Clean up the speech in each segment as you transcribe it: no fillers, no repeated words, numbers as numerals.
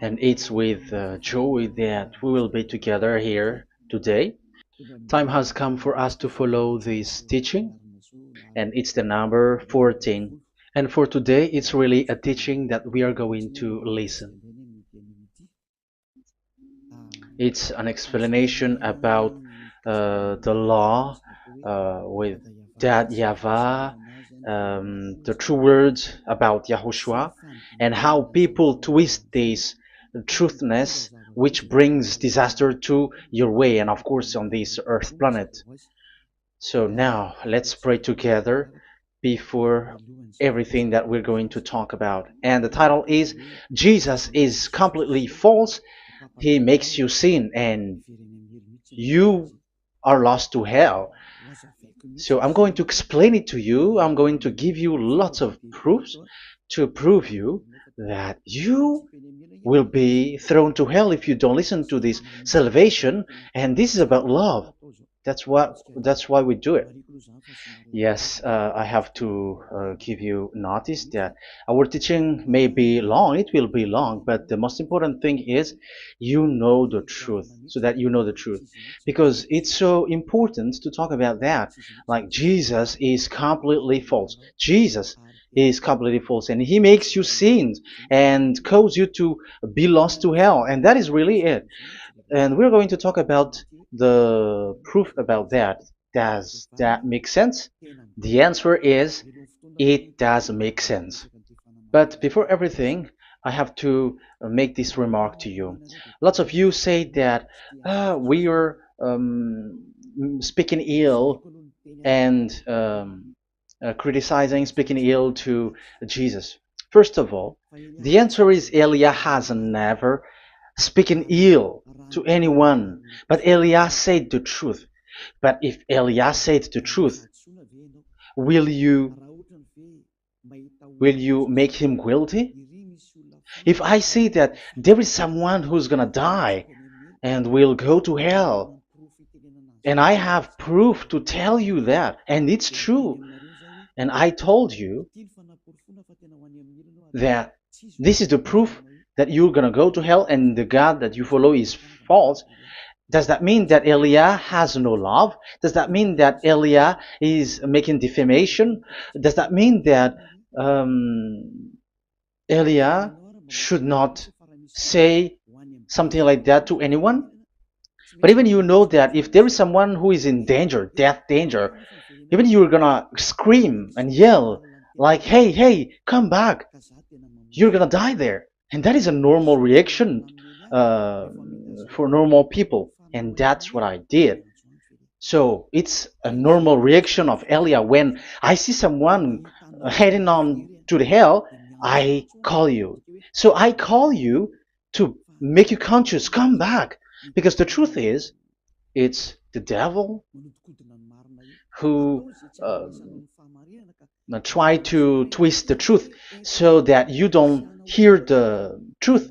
and it's with joy that we will be together here today. Time has come for us to follow this teaching, and it's the number 14. And for today, it's really a teaching that we are going to listen. It's an explanation about the law with that YAHVAH, the true words about YAHOSHUAH, and how people twist this truthness which brings disaster to your way and of course on this earth planet. So now let's pray together before everything that we're going to talk about. And the title is Jesus is completely false. He makes you sin and you are lost to hell. So I'm going to explain it to you. I'm going to give you lots of proofs to prove you that you will be thrown to hell if you don't listen to this salvation. And this is about love. That's why we do it. Yes, I have to give you notice that our teaching may be long, it will be long, but the most important thing is you know the truth, so that you know the truth. Because it's so important to talk about that. Like Jesus is completely false. Jesus is completely false, and he makes you sin and cause you to be lost to hell, and that is really it. And we're going to talk about the proof about that. Does that make sense? The answer is it does make sense. But before everything, I have to make this remark to you. Lots of you say that we are speaking ill and criticizing, speaking ill to Jesus. First of all, the answer is Elia has never speaking ill to anyone, but Elia said the truth. But if Elia said the truth, will you will you make him guilty? If I say that there is someone who's gonna die and will go to hell, and I have proof to tell you that, and it's true, and I told you that this is the proof that you're gonna go to hell and the God that you follow is false, does that mean that Elia has no love? Does that mean that Elia is making defamation? Does that mean that um, Elia should not say something like that to anyone? But even you know that if there is someone who is in danger, death danger, even you're gonna scream and yell like, "Hey, hey, come back! You're gonna die there." And that is a normal reaction uh, for normal people, and that's what I did. So it's a normal reaction of Elia when I see someone heading on to the hell, I call you. So I call you to make you conscious, come back. Because the truth is, it's the devil who try to twist the truth so that you don't hear the truth.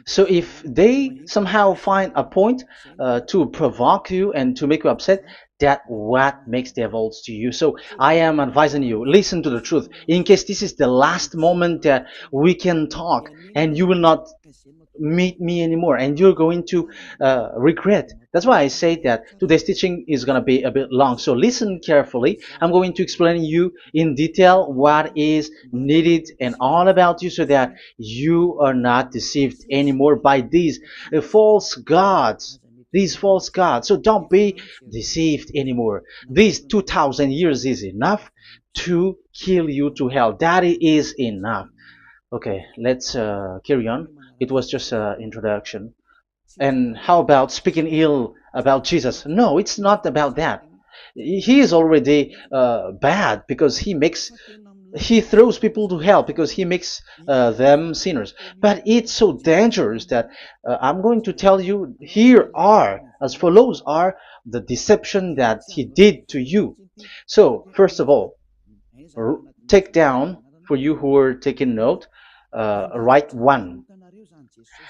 So if they somehow find a point to provoke you and to make you upset, that what makes devils to you. So I am advising you, listen to the truth. In case this is the last moment that we can talk and you will not meet me anymore and you're going to regret. That's why I say that today's teaching is going to be a bit long, so listen carefully. I'm going to explain you in detail what is needed and all about you so that you are not deceived anymore by these false gods, so don't be deceived anymore. These 2000 years is enough to kill you to hell. That is enough. Okay, let's carry on. It was just an introduction. And how about speaking ill about Jesus? No, it's not about that. He is already bad because he throws people to hell because he makes them sinners. But it's so dangerous that I'm going to tell you here are as follows are the deception that he did to you. So first of all, take down for you who are taking note. Write one.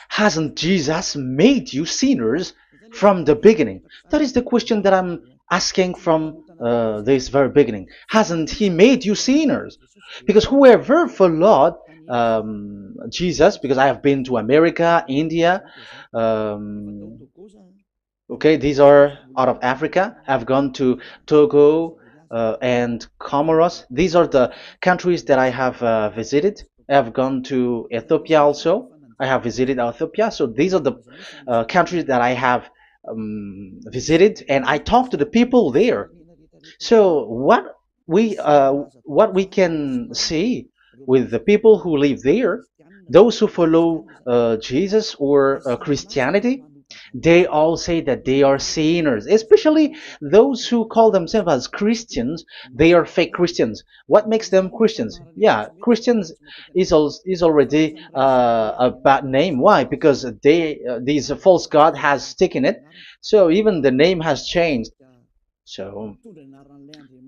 Hasn't Jesus made you sinners from the beginning? That is the question that I'm asking from this very beginning. Hasn't he made you sinners? Because whoever followed Jesus, because I have been to America, India. Okay, these are out of Africa. I've gone to Togo and Comoros. These are the countries that I have visited. I've gone to Ethiopia also. I have visited Ethiopia. So these are the countries that I have visited, and I talked to the people there. So what we can see with the people who live there, those who follow Jesus or Christianity, they all say that they are sinners, especially those who call themselves as Christians. They are fake Christians. What makes them Christians? Yeah, Christians is already a bad name. Why? Because this false god has taken it. So even the name has changed. So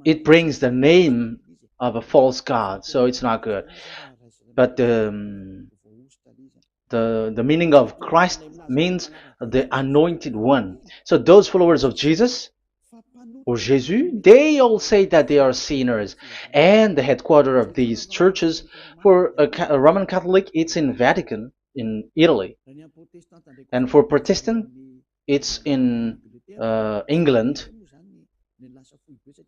it brings the name of a false god. So it's not good. But the meaning of Christ means the anointed one. So those followers of Jesus or Jesus, they all say that they are sinners. And the headquarters of these churches for a Roman Catholic, it's in Vatican in Italy, and for Protestant, it's in England.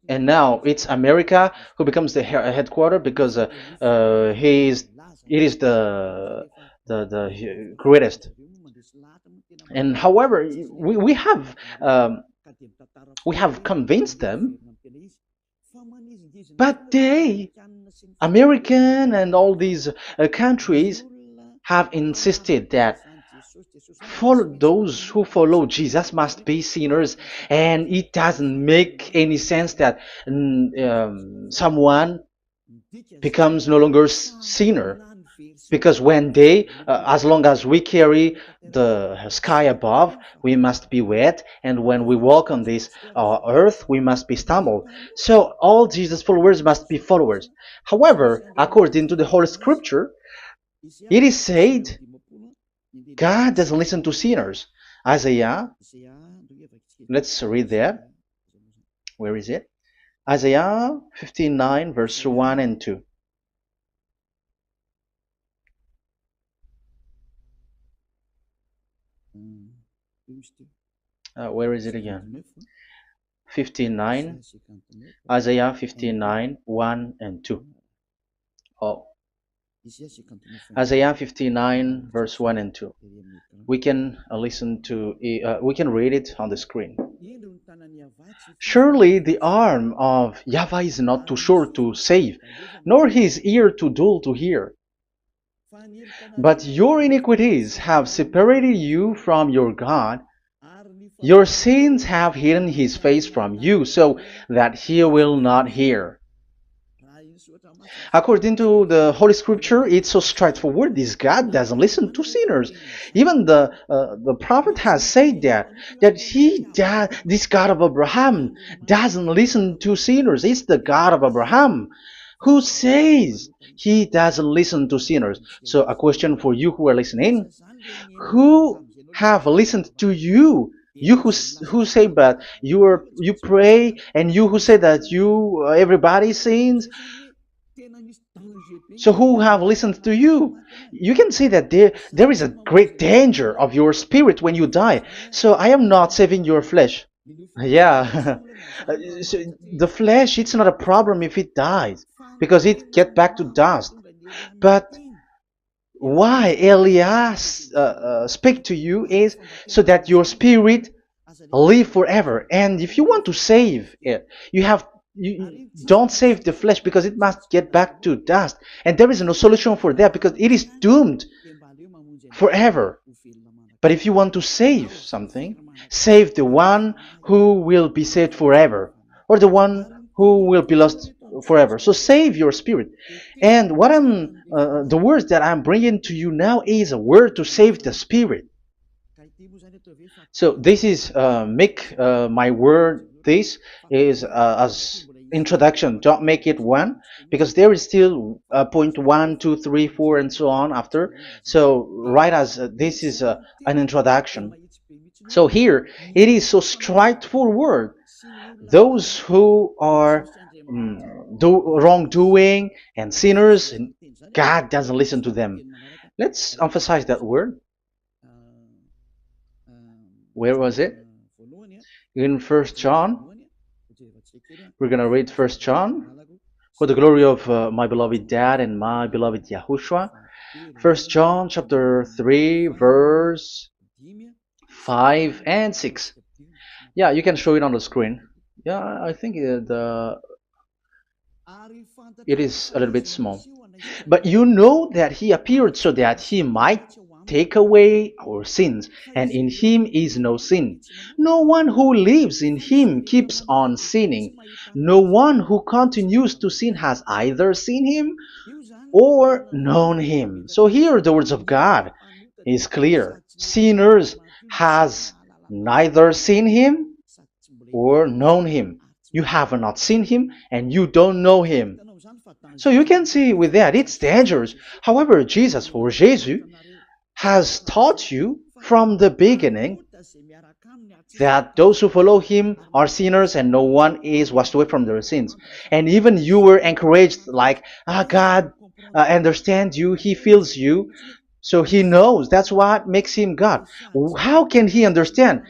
And now it's America who becomes the headquarters because he is it is the greatest. And however, we have convinced them, but they, American and all these countries, have insisted that those who follow Jesus must be sinners, and it doesn't make any sense that someone becomes no longer sinner, because when they as long as we carry the sky above, we must be wet, and when we walk on this earth, we must be stumbled. So all Jesus followers must be followers. However, according to the Holy Scripture, it is said God doesn't listen to sinners. Isaiah, let's read that. Where is it? Isaiah 59, verse 1 and 2. Where is it again? 59, Isaiah 59, 1 and 2. Oh, Isaiah 59, verse 1 and 2. We can we can read it on the screen. Surely the arm of Yahweh is not too short to save, nor his ear too dull to hear. But your iniquities have separated you from your God. Your sins have hidden his face from you, so that he will not hear. According to the Holy Scripture, it's so straightforward. This God doesn't listen to sinners. Even the prophet has said that this God of Abraham doesn't listen to sinners. It's the God of Abraham who says he doesn't listen to sinners. So a question for you who are listening: who have listened to you? You who say that you pray, and you who say that you everybody sins. So who have listened to you? You can see that there is a great danger of your spirit when you die. So I am not saving your flesh. Yeah. So the flesh, it's not a problem if it dies, because it get back to dust. But why Elias speak to you is so that your spirit live forever. And if you want to save it, you don't save the flesh, because it must get back to dust, and there is no solution for that because it is doomed forever. But if you want to save something, save the one who will be saved forever, or the one who will be lost forever. So save your spirit. And the words that I'm bringing to you now is a word to save the spirit. So this is make my word. This is as introduction. Don't make it one, because there is still point 1, 2, 3, 4, and so on after. So right as this is an introduction. So here it is so straightforward. Those who are wrongdoing and sinners, and God doesn't listen to them. Let's emphasize that word. Where was it? In First John. We're gonna read First John. For the glory of my beloved Dad and my beloved Yahushua. First John chapter 3 verse 5 and 6. Yeah, you can show it on the screen. Yeah, I think it is a little bit small. But you know that he appeared so that he might take away our sins, and in him is no sin. No one who lives in him keeps on sinning. No one who continues to sin has either seen him or known him. So here the words of God is clear. Sinners has neither seen him or known him. You have not seen him and you don't know him. So you can see with that it's dangerous. However, Jesus or Jesus has taught you from the beginning that those who follow him are sinners and no one is washed away from their sins. And even you were encouraged like, God understands you, he feels you, so he knows. That's what makes him God. How can he understand?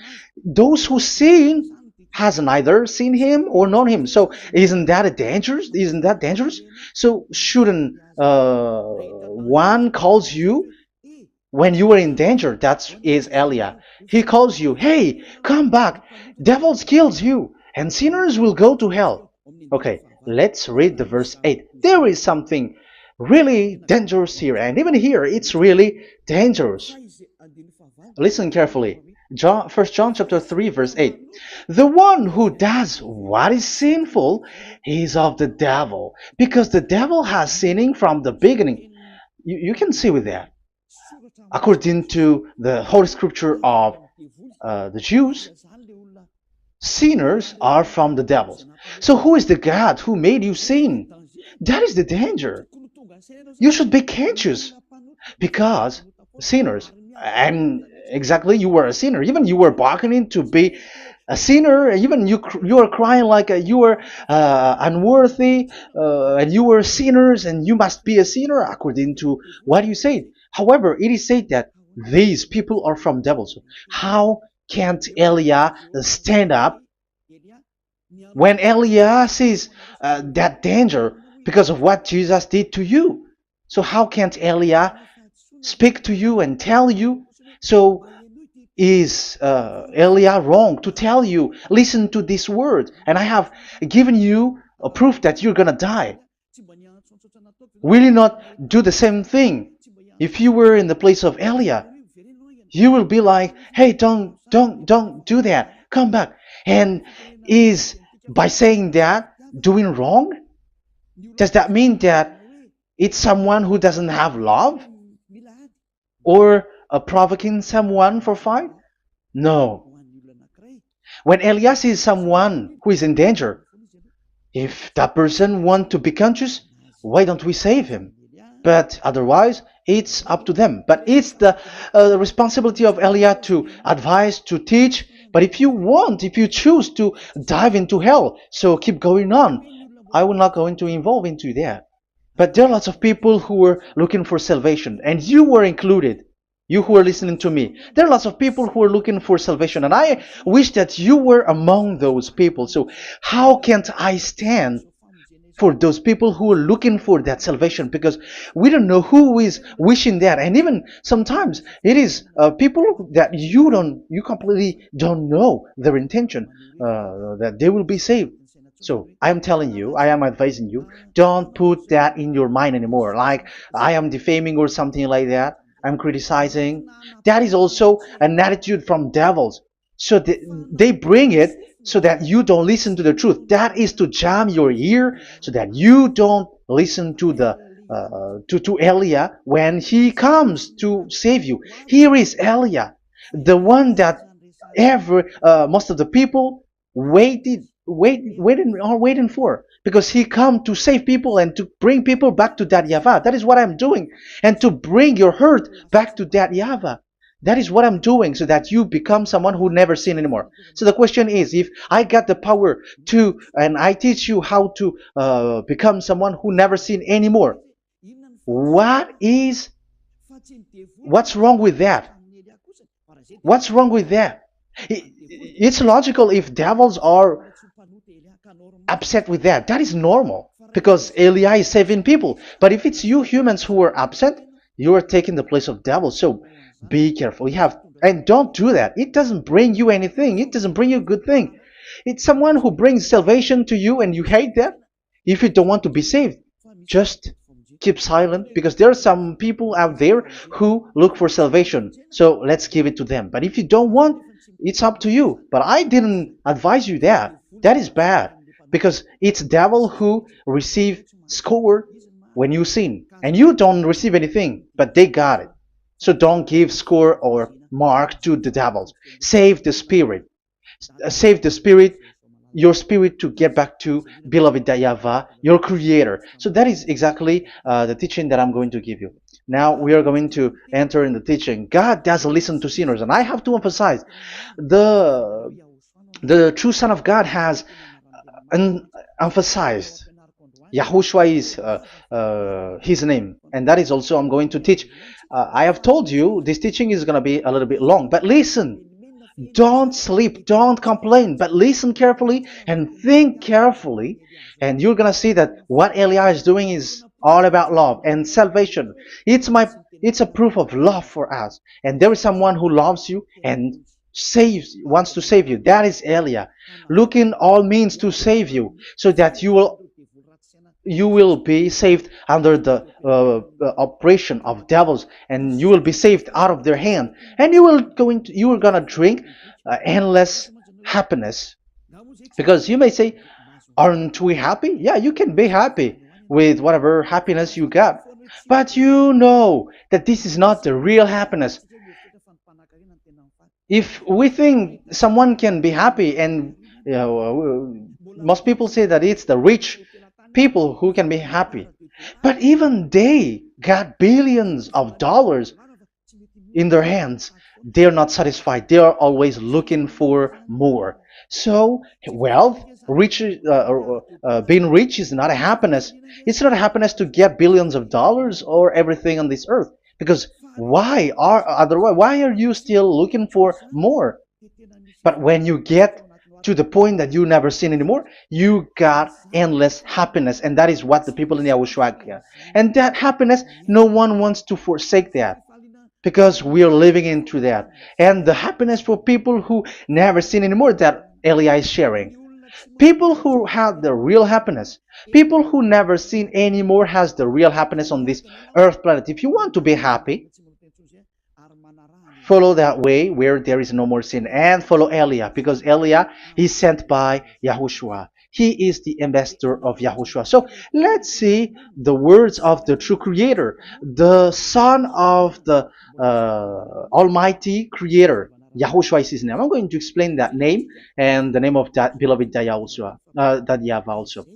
Those who sin has neither seen him or known him. So isn't that a dangerous? Isn't that dangerous? So shouldn't one calls you when you are in danger? That is Elia. He calls you, hey, come back. Devils kills you, and sinners will go to hell. Okay, let's read the verse 8. There is something really dangerous here, and even here it's really dangerous. Listen carefully. First John chapter 3 verse 8. The one who does what is sinful is of the devil, because the devil has sinning from the beginning. You can see with that. According to the Holy Scripture of the Jews, sinners are from the devils. So who is the God who made you sin? That is the danger. You should be conscious, because sinners, and exactly you were a sinner, even you were bargaining to be a sinner, even you were crying like you were unworthy, and you were sinners and you must be a sinner according to what you said. However, it is said that these people are from devils. How can't Elia stand up when Elia sees that danger because of what Jesus did to you? So how can't Elia speak to you and tell you? So is Elia wrong to tell you, listen to this word, and I have given you a proof that you're gonna die? Will you not do the same thing? If you were in the place of Elia, you will be like, hey, don't do that, come back. And is by saying that doing wrong? Does that mean that it's someone who doesn't have love, or provoking someone for fight? No. When Elias is someone who is in danger, if that person wants to be conscious, why don't we save him? But otherwise, it's up to them. But it's the responsibility of Elia to advise, to teach. But if you choose to dive into hell, so keep going on. I will not go into involve into that. But there are lots of people who were looking for salvation, and you were included. You who are listening to me, there are lots of people who are looking for salvation, and I wish that you were among those people. So how can't I stand for those people who are looking for that salvation? Because we don't know who is wishing that, and even sometimes it is people that you completely don't know their intention that they will be saved. So I am telling you, I am advising you, don't put that in your mind anymore, like I am defaming or something like that. I'm criticizing. That is also an attitude from devils. So they bring it so that you don't listen to the truth. That is to jam your ear so that you don't listen to the to Elia when he comes to save you. Here is Elia, the one that most of the people waiting for, because he come to save people and to bring people back to that YAHVAH. That is what I'm doing, and to bring your hurt back to that YAHVAH. That is what I'm doing so that you become someone who never sin anymore. So the question is, if I got the power to, and I teach you how to become someone who never sin anymore, what is, what's wrong with that? What's wrong with that? It's logical if devils are upset with that. That is normal because Eli is saving people. But if it's you humans who are upset, you are taking the place of devils. So be careful. You have, and don't do that. It doesn't bring you anything. It doesn't bring you a good thing. It's someone who brings salvation to you and you hate that. If you don't want to be saved, just keep silent because there are some people out there who look for salvation. So let's give it to them. But if you don't want, it's up to you. But I didn't advise you that. That is bad because it's devil who receive score when you sin and you don't receive anything, but they got it. So don't give score or mark to the devils. Save the spirit. Save the spirit, your spirit, to get back to beloved Yahweh, your creator. So that is exactly the teaching that I'm going to give you. Now we are going to enter in the teaching. God doesn't listen to sinners, and I have to emphasize the the true Son of God has emphasized. Yahushua is his name, and that is also I'm going to teach. I have told you this teaching is going to be a little bit long, but listen. Don't sleep, don't complain, but listen carefully and think carefully, and you're gonna see that what Eli is doing is all about love and salvation. It's a proof of love for us, and there is someone who loves you and wants to save you. That is Elia, looking all means to save you, so that you will be saved under the oppression of devils, and you will be saved out of their hand, and you are gonna drink endless happiness. Because you may say, aren't we happy? Yeah, you can be happy with whatever happiness you got, but you know that this is not the real happiness. If we think someone can be happy, and most people say that it's the rich people who can be happy, but even they got billions of dollars in their hands, they're not satisfied. They are always looking for more. So wealth, being rich is not a happiness. It's not a happiness to get billions of dollars or everything on this earth. Because why are you still looking for more? But when you get to the point that you never sin anymore, you got endless happiness, and that is what the people in Yahushua get. And that happiness, no one wants to forsake that because we are living into that. And the happiness for people who never sin anymore that Eli is sharing. People who have the real happiness, people who never sin anymore has the real happiness on this earth planet. If you want to be happy, follow that way where there is no more sin, and follow Elia, because Elia is sent by Yahushua. He is the ambassador of Yahushua. So let's see the words of the true creator, the son of the almighty creator. Yahushua is his name. I'm going to explain that name and the name of that beloved Yahushua, that Yahweh also.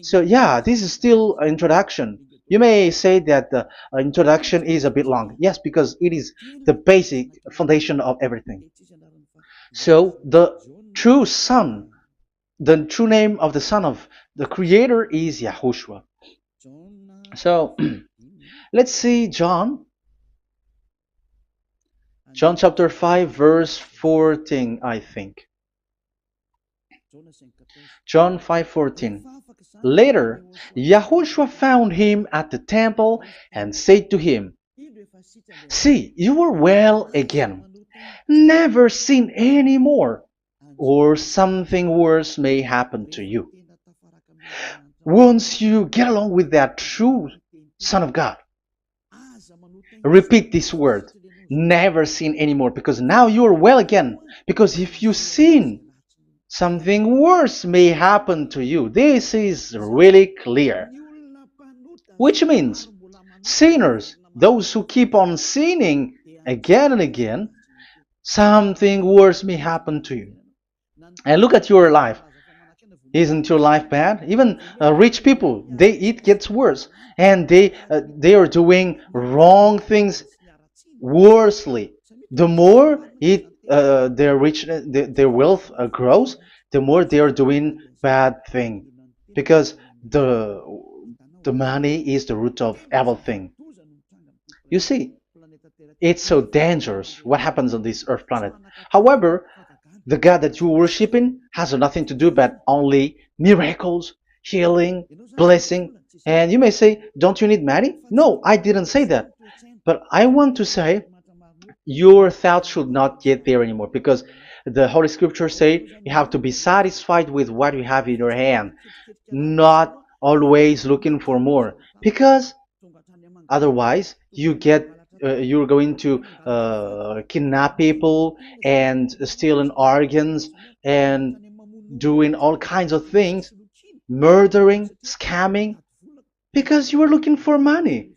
So yeah, this is still an introduction. You may say that the introduction is a bit long. Yes, because it is the basic foundation of everything. So true son, the true name of the son of the creator is Yahushua. So let's see John chapter 5 verse 14, I think. John 5:14. Later, Yahushua found him at the temple and said to him, "See, you are well again. Never sin any more, or something worse may happen to you." Once you get along with that true Son of God, repeat this word. Never sin anymore, because now you are well again. Because if you sin, something worse may happen to you. This is really clear. Which means sinners, those who keep on sinning again and again, something worse may happen to you. And look at your life. Isn't your life bad? Even rich people, it gets worse, and they are doing wrong things worsely. The more their rich, their wealth grows, the more they are doing bad thing, because the the money is the root of everything. You see, it's so dangerous what happens on this earth planet. However, the God that you're worshiping has nothing to do but only miracles, healing, blessing. And you may say, don't you need money? No, I didn't say that. But I want to say your thoughts should not get there anymore, because the Holy Scripture say you have to be satisfied with what you have in your hand, not always looking for more, because otherwise you're going to kidnap people and stealing organs and doing all kinds of things, murdering, scamming, because you are looking for money,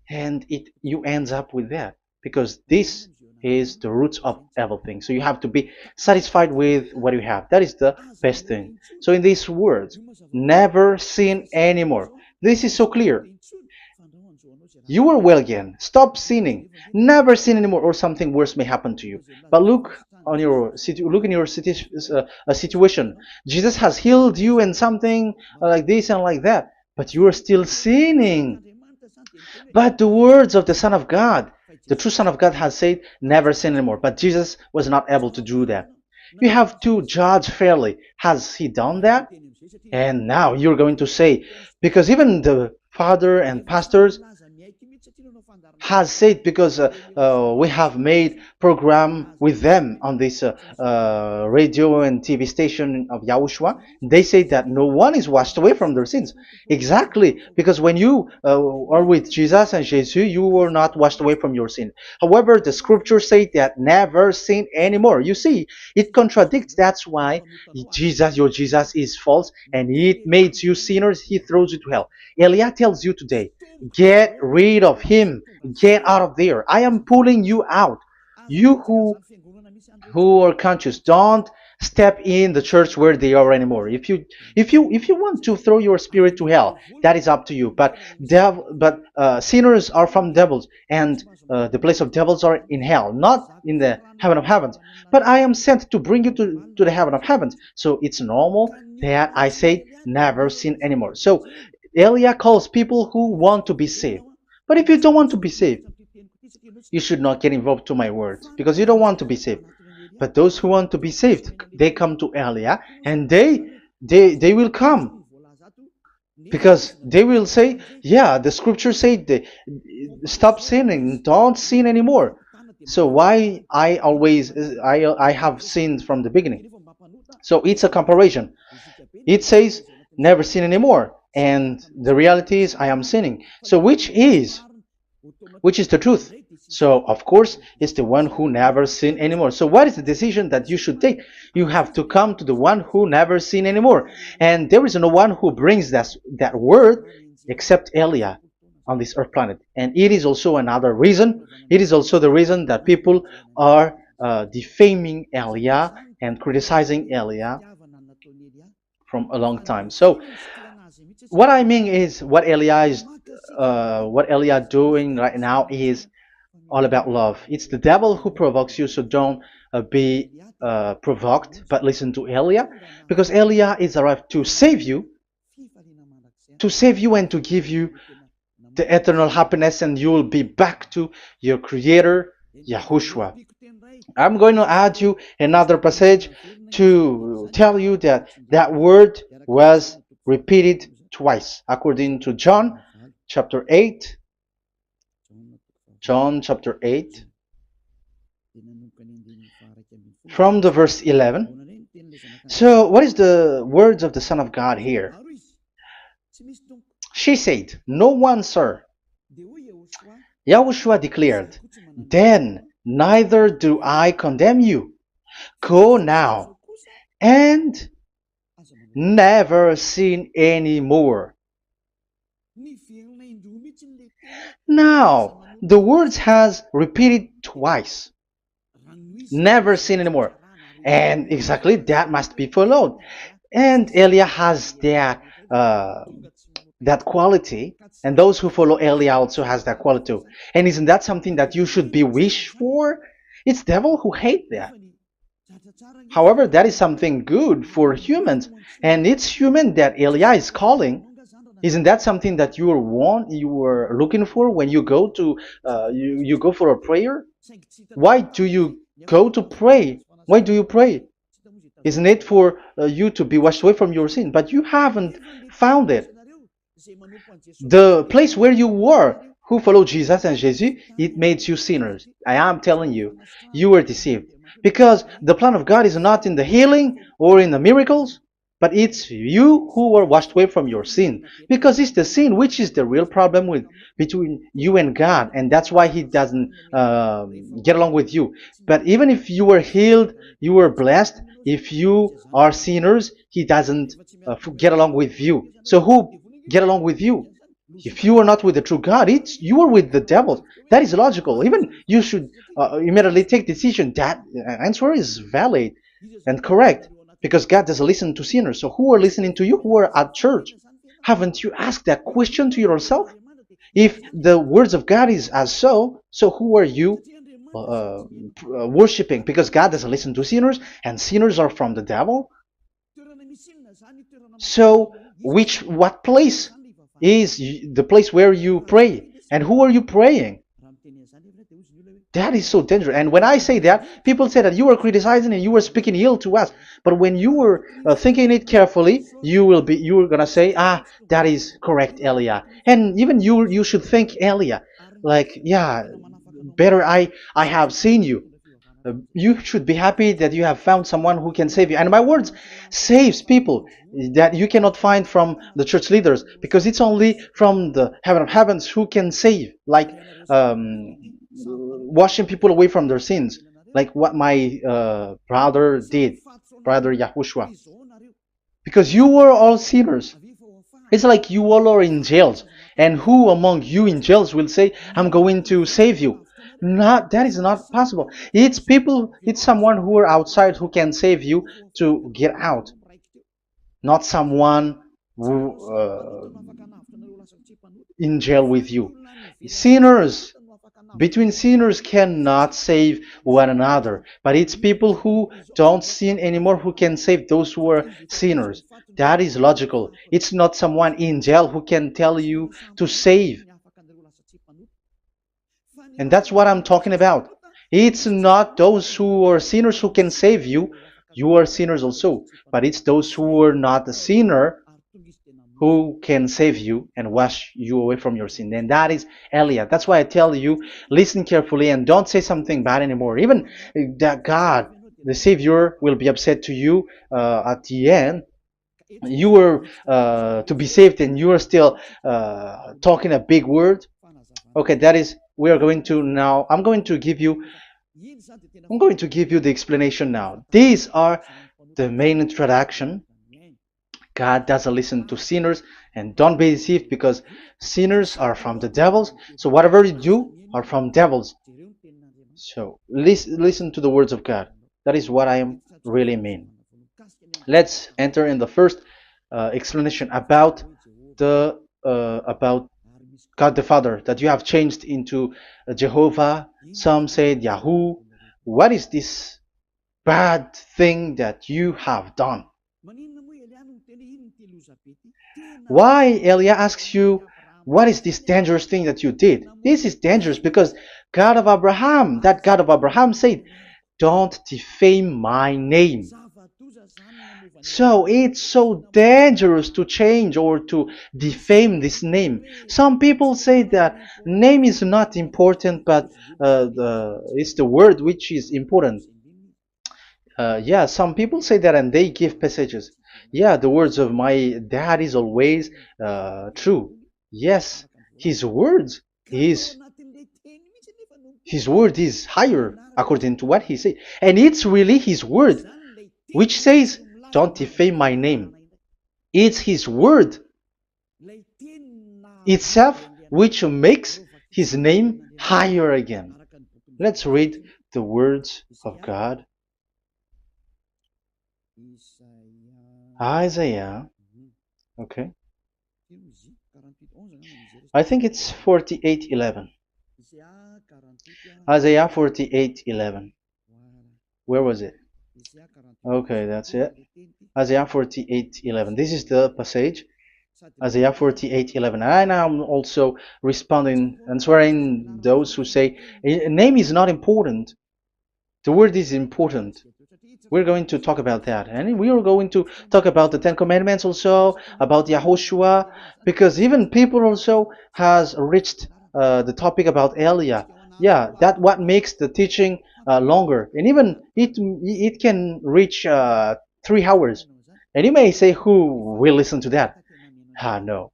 and it you ends up with that, because this is the roots of everything. So you have to be satisfied with what you have. That is the best thing. So in these words, never sin anymore, this is so clear. You are well again. Stop sinning. Never sin anymore, or something worse may happen to you. But look in your situation. Jesus has healed you and something like this and like that, but you are still sinning. But the words of the Son of God, the true Son of God, has said, never sin anymore. But Jesus was not able to do that. You have to judge fairly. Has he done that? And now you're going to say, because even the father and pastors has said, because we have made program with them on this radio and TV station of Yahushua. They say that no one is washed away from their sins. Exactly, because when you are with Jesus and Jesus, you were not washed away from your sin. However, the scriptures say that never sin anymore. You see, it contradicts. That's why your Jesus is false, and it makes you sinners. He throws you to hell. Elia tells you today, get rid of him. Get out of there. I am pulling you out. You who are conscious, don't step in the church where they are anymore. If you want to throw your spirit to hell, that is up to you. But sinners are from devils, and the place of devils are in hell, not in the heaven of heavens. But I am sent to bring you to the heaven of heavens. So it's normal that I say never sin anymore. So Elia calls people who want to be saved. But if you don't want to be saved, you should not get involved to my words, because you don't want to be saved. But those who want to be saved, they come to Elia, and they will come, because they will say, yeah, the scriptures say stop sinning, don't sin anymore. So why I have sinned from the beginning? So it's a comparison. It says never sin anymore, and the reality is I am sinning. So which is the truth? So of course it's the one who never sin anymore. So what is the decision that you should take? You have to come to the one who never sin anymore, and there is no one who brings that word except Elia on this earth planet. And it is also another reason. It is also the reason that people are defaming Elia and criticizing Elia from a long time. So what I mean is what Elia doing right now is all about love. It's the devil who provokes you, so don't be provoked, but listen to Elia, because Elia is arrived to save you and to give you the eternal happiness, and you will be back to your Creator, Yahushua. I'm going to add you another passage to tell you that that word was repeated twice, according to chapter 8, John chapter 8, from the verse 11. So, what is the words of the Son of God here? She said, no one, sir. Yahushua declared, then neither do I condemn you. Go now and never sin anymore. Now, the words has repeated twice. Never sin anymore. And exactly that must be followed. And Elia has that quality, and those who follow Elia also has that quality too. And isn't that something that you should be wish for? It's devil who hate that. However, that is something good for humans, and it's human that Elia is calling. Isn't that something that you were looking for when you go to you go for a prayer? Why do you go to pray? Why do you pray? Isn't it for you to be washed away from your sin? But you haven't found it. The place where you were, who followed Jesus and Jesus, it made you sinners. I am telling you, you were deceived. Because the plan of God is not in the healing or in the miracles, but it's you who were washed away from your sin. Because it's the sin which is the real problem with between you and God, and that's why He doesn't get along with you. But even if you were healed, you were blessed. If you are sinners, He doesn't get along with you. So who get along with you? If you are not with the true God, it's you are with the devil. That is logical. Even you should immediately take decision. That answer is valid and correct because God doesn't listen to sinners. So who are listening to you? Who are at church? Haven't you asked that question to yourself? If the words of God is as so who are you worshiping? Because God doesn't listen to sinners, and sinners are from the devil. So, what place is the place where you pray, and who are you praying? That is so dangerous. And when I say that, people say that you were criticizing and you were speaking ill to us. But when you were thinking it carefully, you were gonna say, that is correct, Elia. And even you should think Elia, like, yeah, better I have seen you. You should be happy that you have found someone who can save you. And my words saves people that you cannot find from the church leaders because it's only from the heaven of heavens who can save. Like washing people away from their sins, like what my brother did, brother Yahushua. Because you were all sinners. It's like you all are in jails. And who among you in jails will say, I'm going to save you? Not that is not possible. It's people, it's someone who are outside who can save you to get out. Not someone who in jail with you. Sinners, between sinners cannot save one another, but it's people who don't sin anymore who can save those who are sinners. That is logical. It's not someone in jail who can tell you to save. And that's what I'm talking about. It's not those who are sinners who can save you. You are sinners also. But it's those who are not a sinner who can save you and wash you away from your sin. And that is Eliah. That's why I tell you, listen carefully and don't say something bad anymore. Even that God, the Savior, will be upset to you at the end. You were to be saved and you are still talking a big word. Okay, that is, we are going to now, I'm going to give you the explanation now. These are the main introduction. God doesn't listen to sinners, and don't be deceived because sinners are from the devils. So whatever you do are from devils. So listen to the words of God. That is what I am really mean. Let's enter in the first explanation about about God the Father that you have changed into Jehovah. Some said Yahoo. What is this bad thing that you have done? Why Elia asks you, what is this dangerous thing that you did? This is dangerous because God of Abraham, that God of Abraham said, don't defame my name. So it's so dangerous to change or to defame this name. Some people say that name is not important, but it's the word which is important. Yeah, some people say that and they give passages. Yeah, the words of my dad is always true. Yes, his words is his word is higher according to what he said, and it's really his word which says, "Don't defame my name." It's his word itself which makes his name higher again. Let's read the words of God. Isaiah, okay. I think it's 48:11. Isaiah 48:11. Where was it? Okay, that's it. Isaiah 48:11. This is the passage. Isaiah 48:11. And I'm also responding, answering those who say a name is not important. The word is important. We're going to talk about that. And we are going to talk about the Ten Commandments also, about YAHOSHUAH, because even people also has reached the topic about Elia. Yeah, that what makes the teaching longer. And even it can reach 3 hours. And you may say, who will listen to that? Ah, no.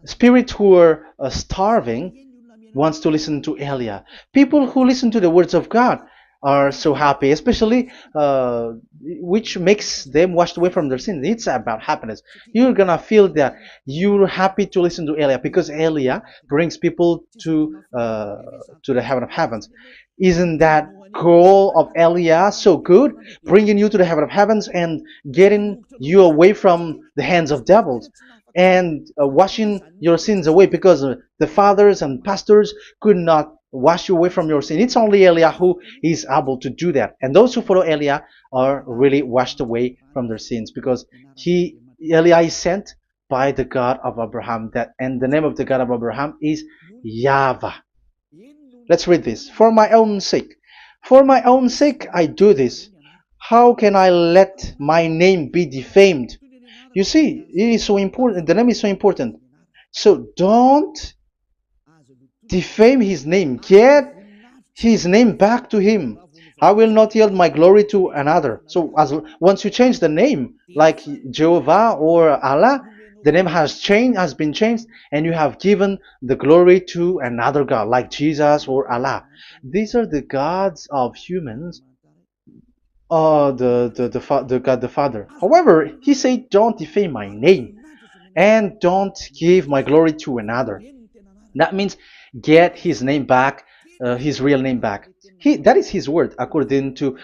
Spirits who are starving wants to listen to Elia. People who listen to the words of God are so happy, especially which makes them washed away from their sins. It's about happiness. You're gonna feel that you're happy to listen to Elia because Elia brings people to the heaven of heavens. Isn't that goal of Elia so good, bringing you to the heaven of heavens and getting you away from the hands of devils? And washing your sins away because the fathers and pastors could not wash you away from your sin. It's only Elia who is able to do that. And those who follow Elia are really washed away from their sins because Elia is sent by the God of Abraham. And the name of the God of Abraham is YAHVAH. Let's read this. For my own sake. For my own sake I do this. How can I let my name be defamed? You see, it is so important. The name is so important. So don't defame his name. Get his name back to him. I will not yield my glory to another. So once you change the name, like Jehovah or Allah, the name has been changed, and you have given the glory to another God, like Jesus or Allah. These are the gods of humans, the God the Father. However, he said, "Don't defame my name, and don't give my glory to another." That means get his name back, his real name back. That is his word, according to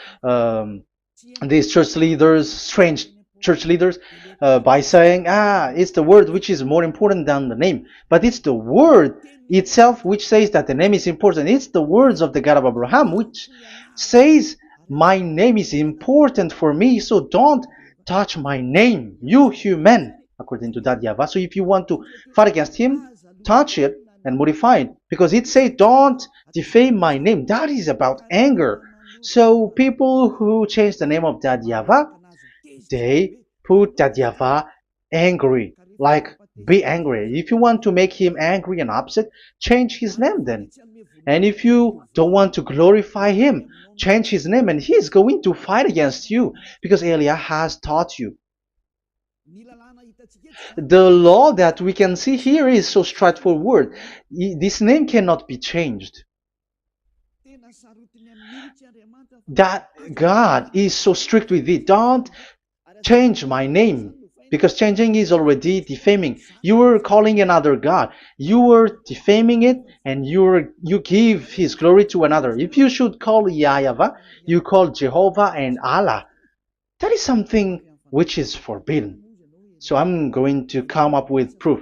these church leaders, strange church leaders, by saying, it's the word which is more important than the name. But it's the word itself which says that the name is important. It's the words of the God of Abraham which says, my name is important for me, so don't touch my name, you human, according to that YAHVAH. So if you want to fight against him, touch it and modify it, because it says, don't defame my name. That is about anger. So people who change the name of that YAHVAH, they put that YAHVAH angry, like be angry. If you want to make him angry and upset, change his name then. And if you don't want to glorify him, change his name, and he's going to fight against you, because Elia has taught you. The law that we can see here is so straightforward. This name cannot be changed. That God is so strict with it. Don't change my name, because changing is already defaming. You are calling another God. You are defaming it, and you give his glory to another. If you should call YAHVAH, you call Jehovah and Allah. That is something which is forbidden. So I'm going to come up with proof.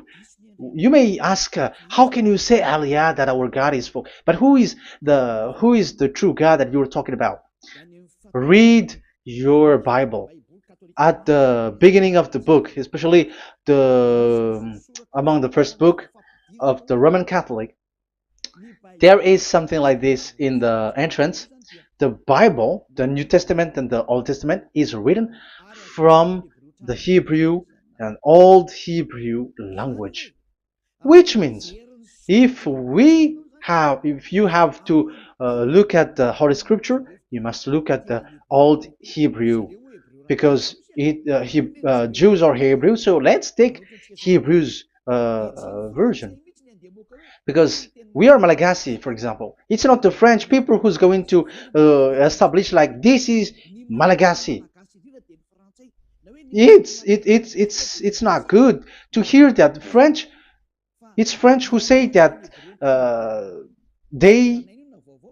You may ask, how can you say, Aliyah, that our God is full? But who is the true God that you're talking about? Read your Bible. At the beginning of the book, especially among the first book of the Roman Catholic, there is something like this in the entrance. The Bible, the New Testament and the Old Testament, is written from the Hebrew and Old Hebrew language, which means if you have to look at the Holy Scripture, you must look at the Old Hebrew, because Jews are Hebrew. So let's take Hebrew's version, because we are Malagasy, for example. It's not the French people who's going to establish like this is Malagasy. It's not good to hear that French. It's French who say that they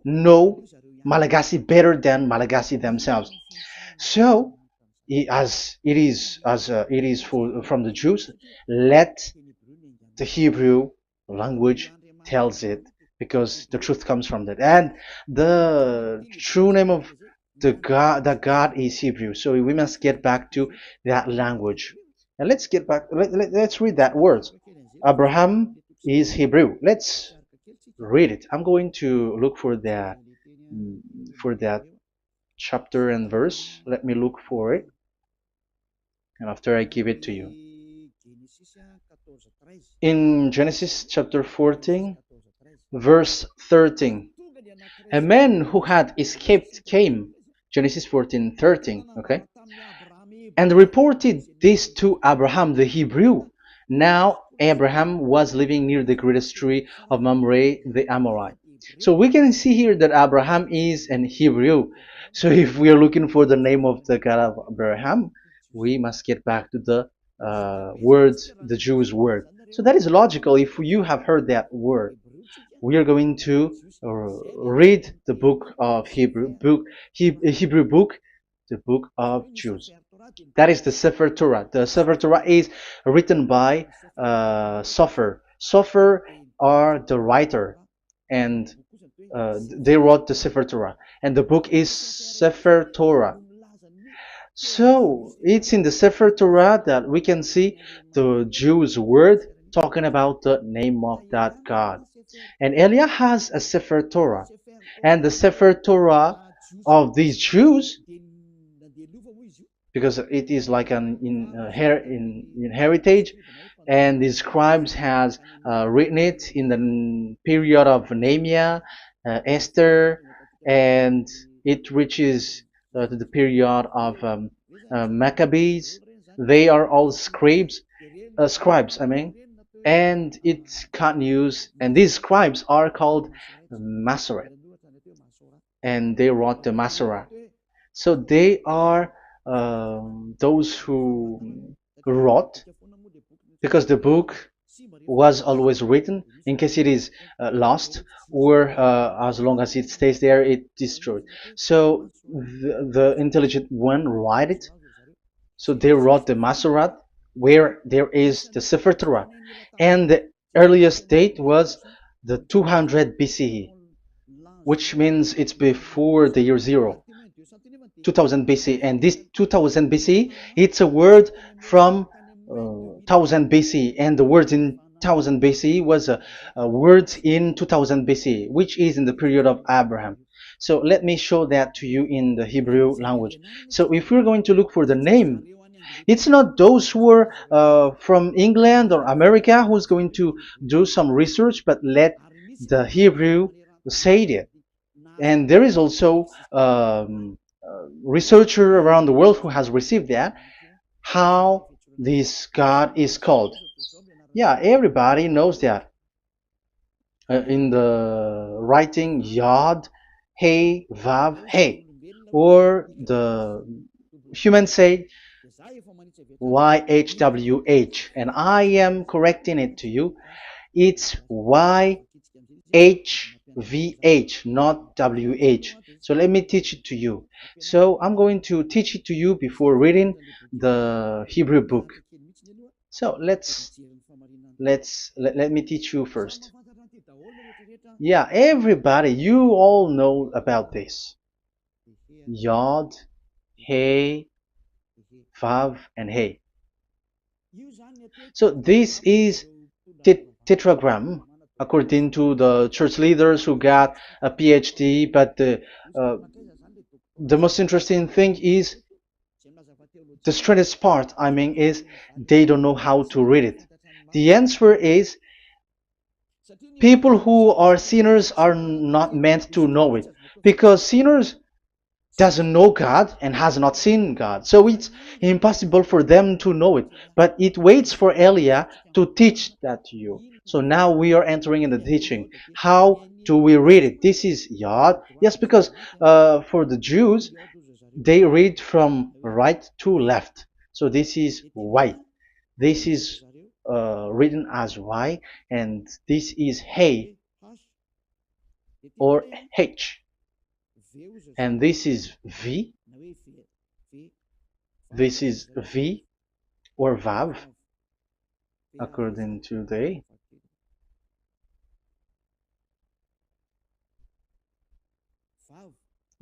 know Malagasy better than Malagasy themselves. So, as it is from the Jews, let the Hebrew language tells it because the truth comes from that. And the true name of the God is Hebrew. So we must get back to that language. And let's get back. Let's read that word. Abraham is Hebrew. Let's read it. I'm going to look mm, for that chapter and verse. Let me look for it, and after I give it to you. In Genesis chapter 14, verse 13, a man who had escaped came, Genesis 14:13, okay, and reported this to Abraham the Hebrew. Now Abraham was living near the great tree of Mamre the Amorite. So we can see here that Abraham is an Hebrew. So if we are looking for the name of the God of Abraham, we must get back to the word, the Jewish word. So that is logical. If you have heard that word, we are going to read the book of Hebrew book, the book of Jews. That is the Sefer Torah. The Sefer Torah is written by Sofer. Sofer are the writer, and they wrote the Sefer Torah, and the book is Sefer Torah. So it's in the Sefer Torah that we can see the Jews' word talking about the name of that God. And Elia has a Sefer Torah, and the Sefer Torah of these Jews, because it is like an in heritage, and the scribes has written it in the period of Nehemiah, Esther, and it reaches to the period of Maccabees. They are all scribes, I mean, and it continues, and these scribes are called Masoret, and they wrote the Masorah. So they are those who wrote, because the book was always written in case it is lost, or as long as it stays there, it destroyed. So the intelligent one write it. So they wrote the Masorat, where there is the Sefer Torah, and the earliest date was the 200 BCE, which means it's before the year zero. 2000 BC, and this 2000 BC, it's a word from 1000 BC, and the word in 1000 BC was a word in 2000 BC, which is in the period of Abraham. So let me show that to you in the Hebrew language. So if we're going to look for the name, it's not those who are from England or America who's going to do some research, but let the Hebrew say it. And there is also researcher around the world who has received that, how this God is called. Yeah, everybody knows that. In the writing Yod, Hey, Vav, Hey, or the human say YHWH, and I am correcting it to you. It's YHVH, not WH. So let me teach it to you. So I'm going to teach it to you before reading the Hebrew book. So let me teach you first. Yeah, everybody, you all know about this. Yod, Hey, Vav, and Hey. So this is tetragram, according to the church leaders who got a PhD. But the most interesting thing is, the strangest part, I mean, is they don't know how to read it. The answer is, people who are sinners are not meant to know it, because sinners doesn't know God and has not seen God. So it's impossible for them to know it. But it waits for Elia to teach that to you. So now we are entering in the teaching. How do we read it? This is Yod. Yes, because for the Jews, they read from right to left. So this is Y. This is written as Y, and this is Hey or H. And this is V. This is V or Vav, according to they.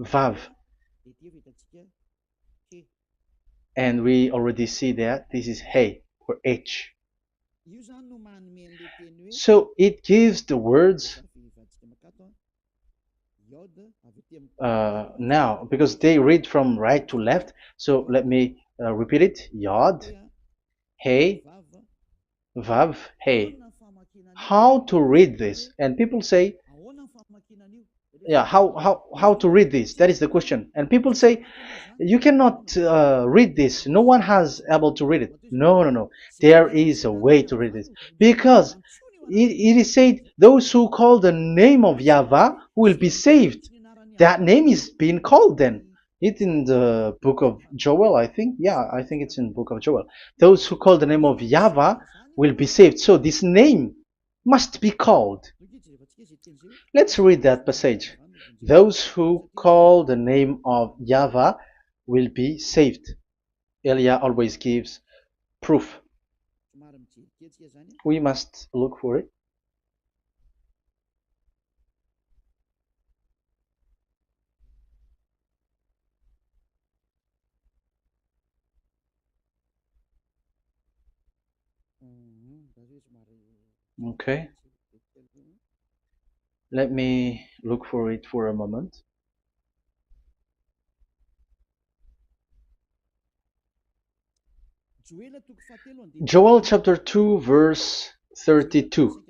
Vav. And we already see that this is Hey or H. So it gives the words now because they read from right to left. So let me repeat it. Yod, Hey, Vav, Hey. How to read this? And people say, yeah, how to read this? That is the question. And people say, you cannot read this. No one has able to read it. No, no, no. There is a way to read it because it is said those who call the name of Yahweh will be saved. That name is being called then. It's in the book of Joel, I think. Yeah, I think it's in the book of Joel. Those who call the name of Yahweh will be saved. So this name must be called. Let's read that passage. Those who call the name of Yahweh will be saved. Elia always gives proof. We must look for it. Okay. Let me look for it for a moment. Joel chapter 2 verse 32.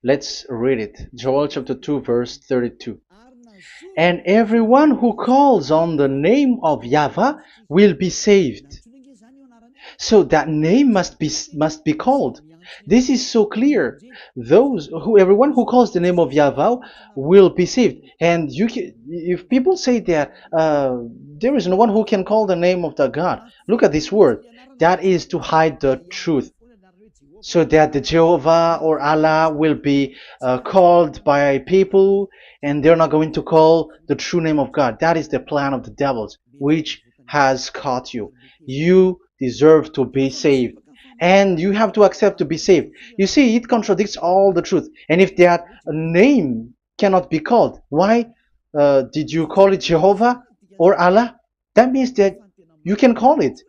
Let's read it. Joel chapter 2 verse 32. And everyone who calls on the name of Yahweh will be saved. So that name must be called. This is so clear. Everyone who calls the name of Yahweh will be saved. And if people say that there is no one who can call the name of the God, look at this word. That is to hide the truth, so that the Jehovah or Allah will be called by people, and they're not going to call the true name of God. That is the plan of the devils, which has caught you. You deserve to be saved, and you have to accept to be saved. You see, it contradicts all the truth. And if that name cannot be called, why did you call it Jehovah or Allah? That means that you can call it.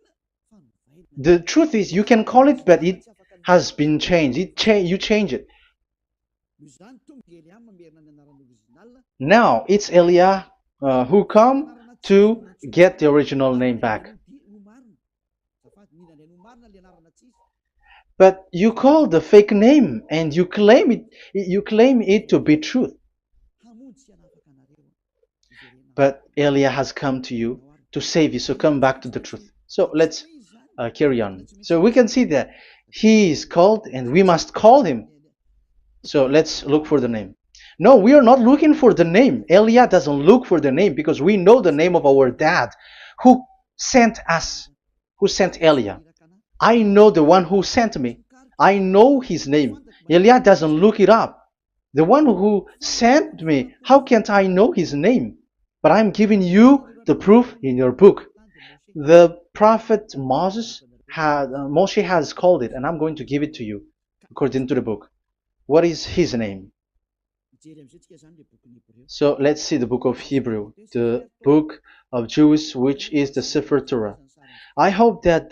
The truth is, you can call it, but it has been changed. You change it. Now it's Elia who come to get the original name back. But you call the fake name and you claim it to be truth. But Elia has come to you to save you, so come back to the truth. So let's carry on. So we can see that he is called and we must call him. So let's look for the name. No, we are not looking for the name. Elia doesn't look for the name because we know the name of our dad who sent us, who sent Elia. I know the one who sent me. I know his name. Elia doesn't look it up. The one who sent me, how can't I know his name? But I'm giving you the proof in your book. The prophet Moshe has called it, and I'm going to give it to you according to the book. What is his name? So let's see the book of Hebrew, the book of Jews, which is the Sefer Torah. I hope that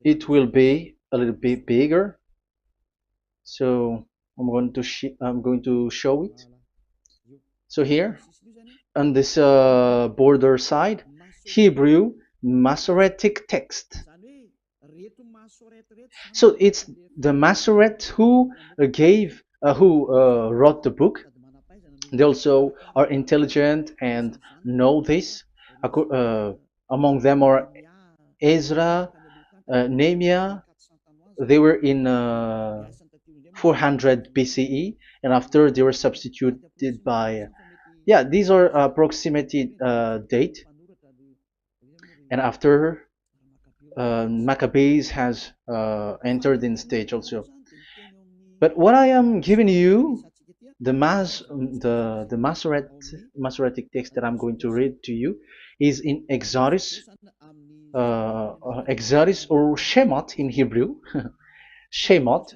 it will be a little bit bigger. So I'm going to show it. So here on this border side, Hebrew Masoretic text. So it's the Masoret who wrote the book. They also are intelligent and know this. Among them are Ezra, Nehemiah. They were in 400 BCE, and after they were substituted by, these are approximated date. And after Maccabees has entered in stage also. But what I am giving you, the Masoretic text that I'm going to read to you is in Exodus or Shemot in Hebrew. Shemot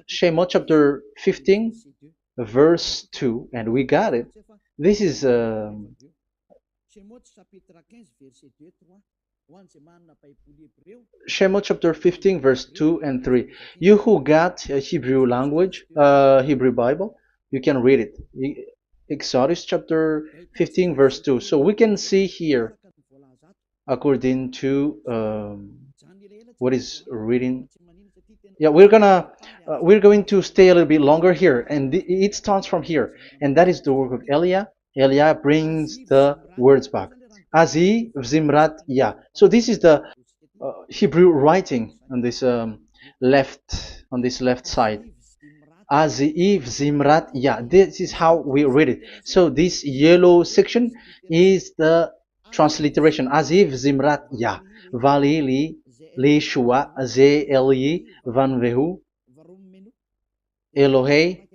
chapter 15 verse 2, and we got it. This is Shemot chapter 15, verse 2 and 3. You who got a Hebrew language, Hebrew Bible, you can read it. Exodus chapter 15, verse 2. So we can see here, according to what is reading. Yeah, we're going to stay a little bit longer here, and it starts from here, and that is the work of Eliah. Eliah brings the words back. Azi Zimrat Ya. So this is the Hebrew writing on this left side. Aziv Zimrat Ya. This is how we read it. So this yellow section is the transliteration. Aziv Zimrat Ya. Vali li shua ze eli van vehu Elohei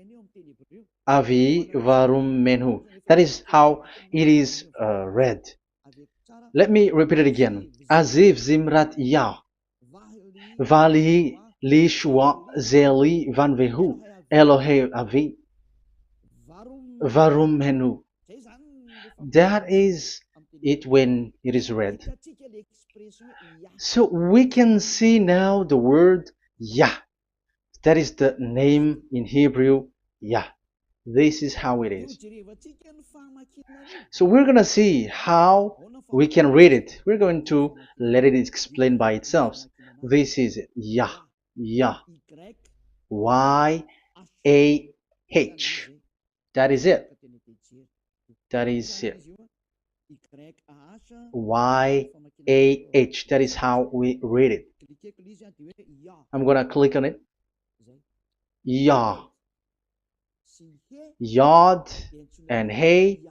avi varum menhu. That is how it is read. Let me repeat it again. Aziv Zimrat Ya. Vali li shua ze eli van vehu Elohei avi varum menhu. That is it when it is read. So we can see now the word Yah. That is the name in Hebrew, Yah. This is how it is. So we're going to see how we can read it. We're going to let it explain by itself. This is it. Yah. Yah. Y-A-H. That is it. That is it. Y-A-H. That is how we read it. I'm going to click on it. Yah. Yod and Hey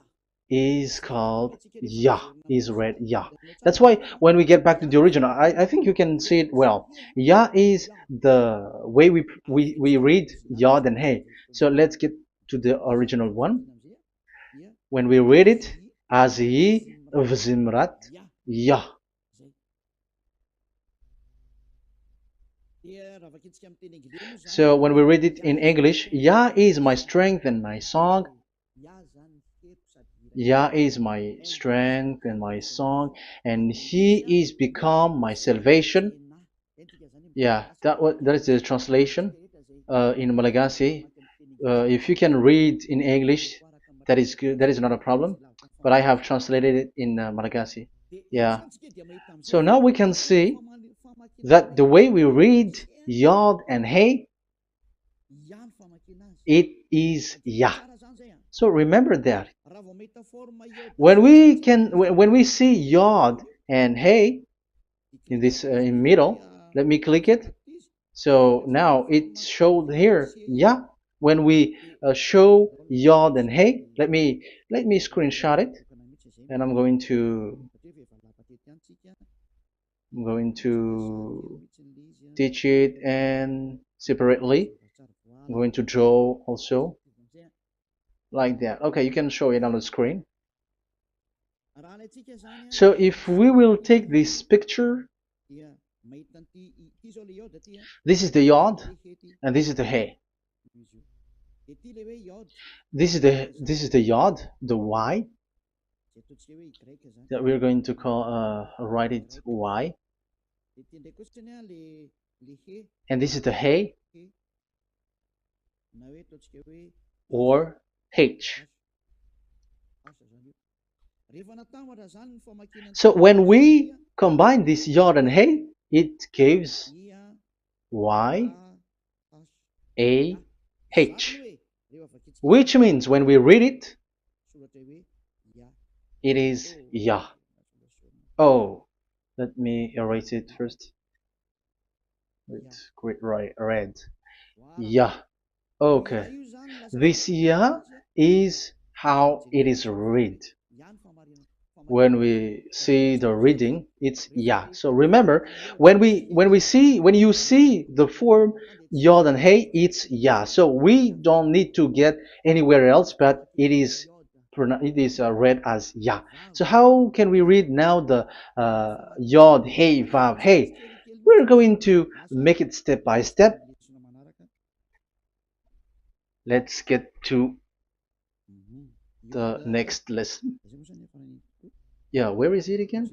is called Yah, is read Yah. That's why when we get back to the original, I think you can see it well. Yah is the way we read Yod and Hey. So let's get to the original one. When we read it, Azi Vzimrat Yah. So when we read it in English, Yah is my strength and my song. Yah is my strength and my song, and He is become my salvation. Yeah, that is the translation in Malagasy. If you can read in English, that is good. That is not a problem. But I have translated it in Malagasy. Yeah. So now we can see that the way we read Yod and Hey, it is Yah. So remember that. When we see Yod and Hey in this in middle, let me click it. So now it showed here Yah. When we show Yod and Hey, let me screenshot it, and I'm going to teach it and separately. I'm going to draw also like that. Okay, you can show it on the screen. So if we will take this picture, this is the Yod and this is the Hey. This is the Yod, the Y, that we're going to call write it Y. And this is the Hey or H. So when we combine this Yod and Hey, it gives Y A H, which means when we read it, it is Yah. Oh, let me erase it first with great red. Yah. Okay. This Yah is how it is read. When we see the reading, it's Yah. So remember, when you see the form Yod and Hey, it's Yah. So we don't need to get anywhere else, but it is read as Yah. So how can we read now the Yod, Hey, Vav, Hey? We're going to make it step by step. Let's get to the next lesson. Yeah, where is it again?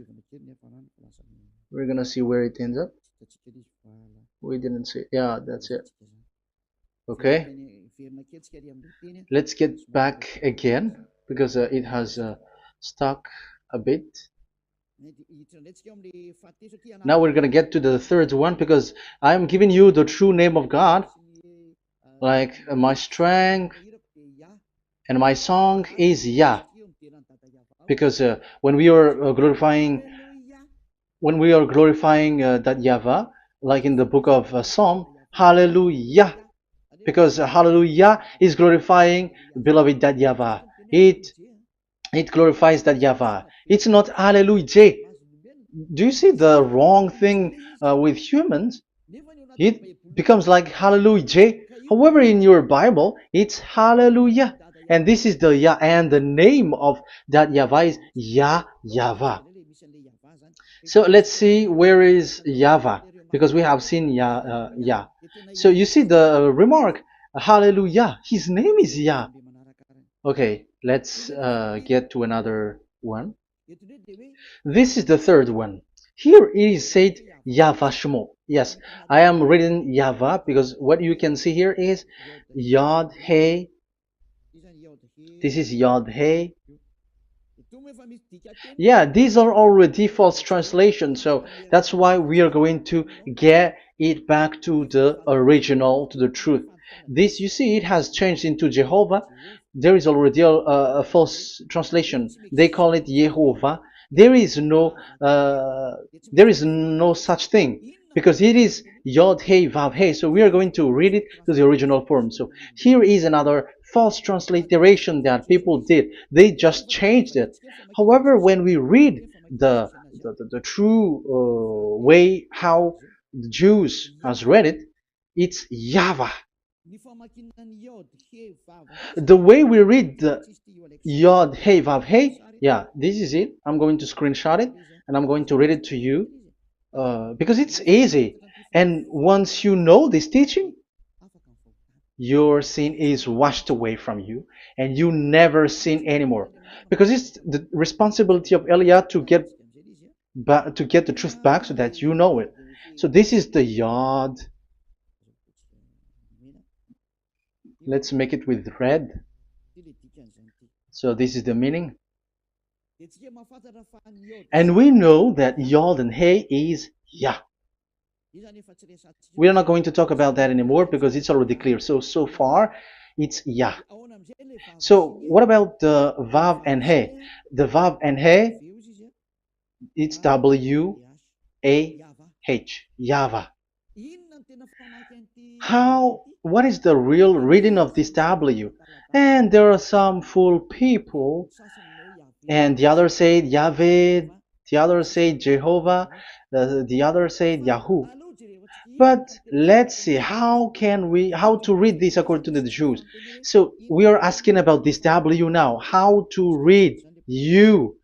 We're gonna see where it ends up. We didn't see. Yeah, that's it. Okay, let's get back again because it has stuck a bit. Now we're gonna get to the third one because I'm giving you the true name of God, like my strength and my song is Yah, because when we are glorifying that Yahweh, like in the book of Psalm, Hallelujah, because Hallelujah is glorifying beloved that Yahweh. It glorifies that Yahweh. It's not Hallelujah. Do you see the wrong thing with humans? It becomes like Hallelujah. However, in your Bible, it's Hallelujah. And this is the Yah, and the name of that Yahweh is Yahvah. So let's see where is Yahvah, because we have seen Yah. So you see the remark, Hallelujah. His name is Yah. Okay, let's get to another one. This is the third one. Here it is said YAHVAH. Yes, I am reading Yahvah because what you can see here is Yod Hey. This is Yod Hey. Yeah, these are already false translations, so that's why we are going to get it back to the original, to the truth. This, you see, it has changed into Jehovah. There is already a false translation. They call it Yehovah. There is no, uh, there is no such thing because it is Yod Hey Vav Hey. So we are going to read it to the original form. So here is another false transliteration that people did. They just changed it. However, when we read the true way how the Jews has read it, it's Yahvah. The way we read the Yod Hey Vav Hey, yeah, this is it. I'm going to screenshot it and I'm going to read it to you because it's easy. And once you know this teaching, your sin is washed away from you and you never sin anymore, because it's the responsibility of Elia to get the truth back so that you know it. So this is the Yod. Let's make it with red. So this is the meaning, and we know that Yod and Hey is Yah. We are not going to talk about that anymore because it's already clear. So far, it's Yah. So what about the Vav and He? The Vav and He, it's W-A-H, Yahvah. What is the real reading of this W? And there are some fool people, and the other say Yahweh, the other say Jehovah, the other say Yahoo. But let's see how to read this according to the Jews. So we are asking about this W now. How to read you?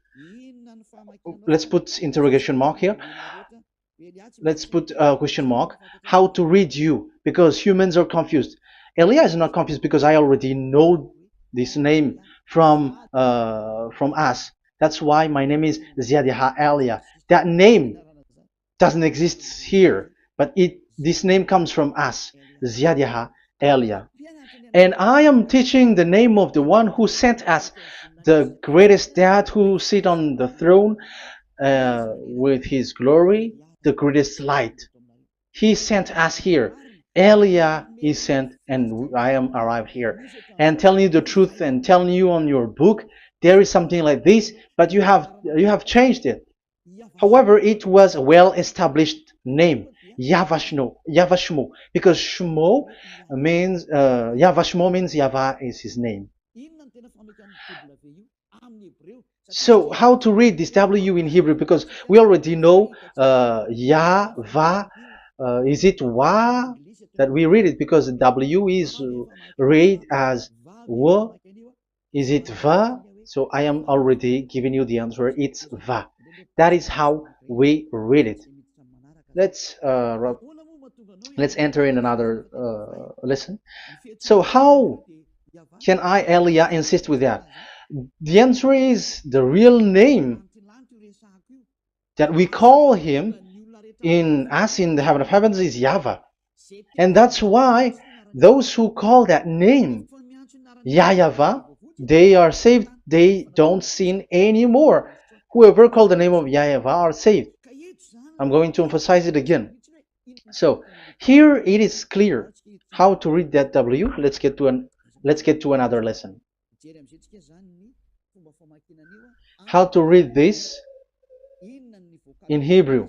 Let's put interrogation mark here. Let's put a question mark. How to read you? Because humans are confused. Elia is not confused because I already know this name from us. That's why my name is Ziadiha Elia. That name doesn't exist here, but this name comes from us, Ziadiha Elia. And I am teaching the name of the one who sent us, the greatest dad who sit on the throne with his glory, the greatest light. He sent us here. Elia is sent, and I am arrived here. And telling you the truth and telling you on your book, there is something like this, but you have changed it. However, it was a well-established name, YAHVAH, because Shmo means YAHVAH means Yahvah is his name. So how to read this W in Hebrew? Because we already know Yahvah. Is it Wa that we read it? Because W is read as W. Is it Va? So I am already giving you the answer. It's Va. That is how we read it. Let's enter in another lesson. So how can I, Elia, insist with that? The answer is the real name that we call him in as in the heaven of heavens is YAHVAH. And that's why those who call that name YAHVAH, they are saved. They don't sin anymore. Whoever called the name of YAHVAH are saved. I'm going to emphasize it again. So here it is clear how to read that W. Let's get to another lesson. How to read this in Hebrew.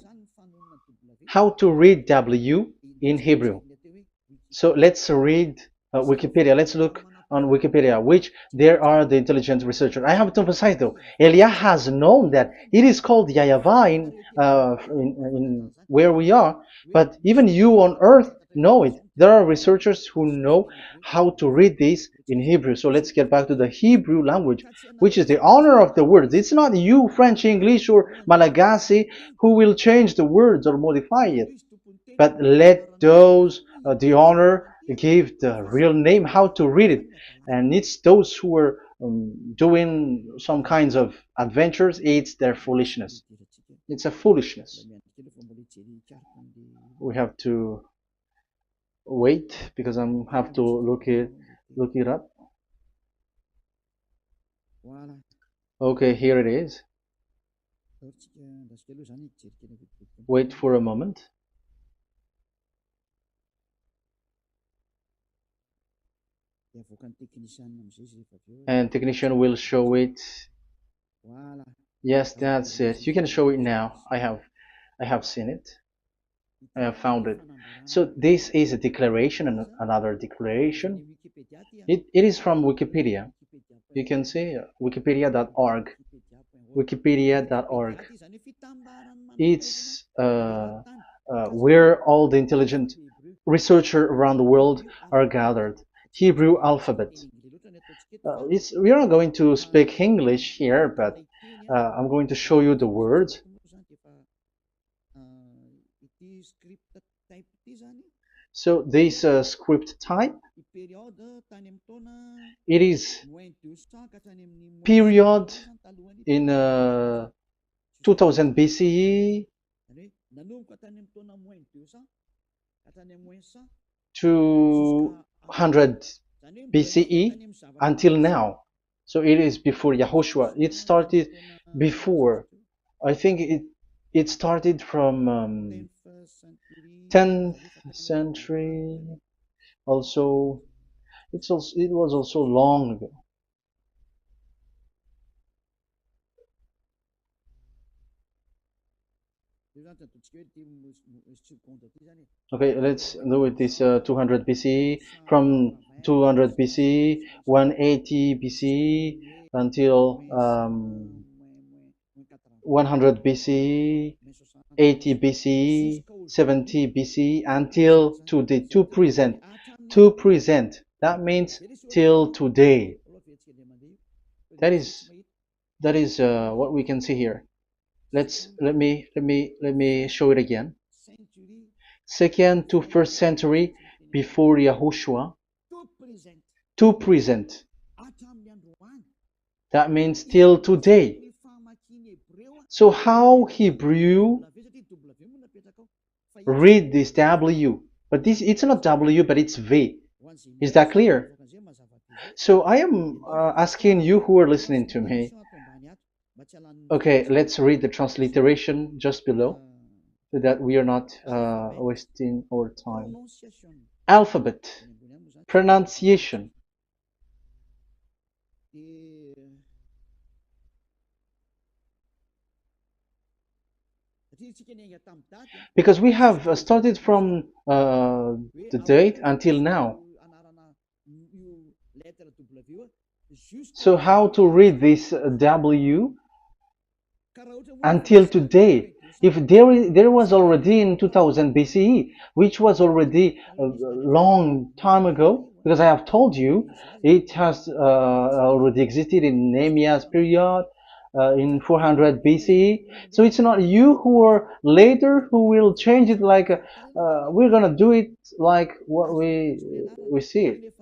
How to read W in Hebrew. So let's read Wikipedia. Let's look on Wikipedia, which there are the intelligent researchers. I have to emphasize though, Elia has known that it is called YAHVAH in where we are, but even you on earth know it. There are researchers who know how to read this in Hebrew. So let's get back to the Hebrew language, which is the honor of the words. It's not you, French, English, or Malagasy, who will change the words or modify it. But let those the honor give the real name, how to read it. And it's those who are doing some kinds of adventures, it's their foolishness. It's a foolishness. We have to wait because I have to look it up. Okay, here it is. Wait for a moment. And technician will show it. Yes, that's it. You can show it now. I have seen it. I have found it. So this is a declaration and another declaration. It is from Wikipedia. You can see wikipedia.org. Wikipedia.org. It's where all the intelligent researchers around the world are gathered. Hebrew alphabet. We are not going to speak English here, but I'm going to show you the words. So this script type, it is period in 2000 BCE, 200 BCE until now. So it is before Yahushua. It started before. I think it started from 10th century. Also, it was also long ago. Okay, let's do it this 200 BCE, from 200 BCE, 180 BCE until 100 BCE, 80 BCE, 70 BCE until today, to present. That means till today. That is what we can see here. Let me show it again. Second to first century before Yahushua, to present. That means till today. So how Hebrew read this W? But it's not W, but it's V. Is that clear? So I am asking you who are listening to me. Okay, let's read the transliteration just below, so that we are not wasting our time. Alphabet, pronunciation. Because we have started from the date until now. So how to read this W until today? If there was already in 2000 BCE, which was already a long time ago, because I have told you it has already existed in Nehemiah's period, in 400 BCE. So it's not you who are later who will change it, like we're gonna do it like what we see it.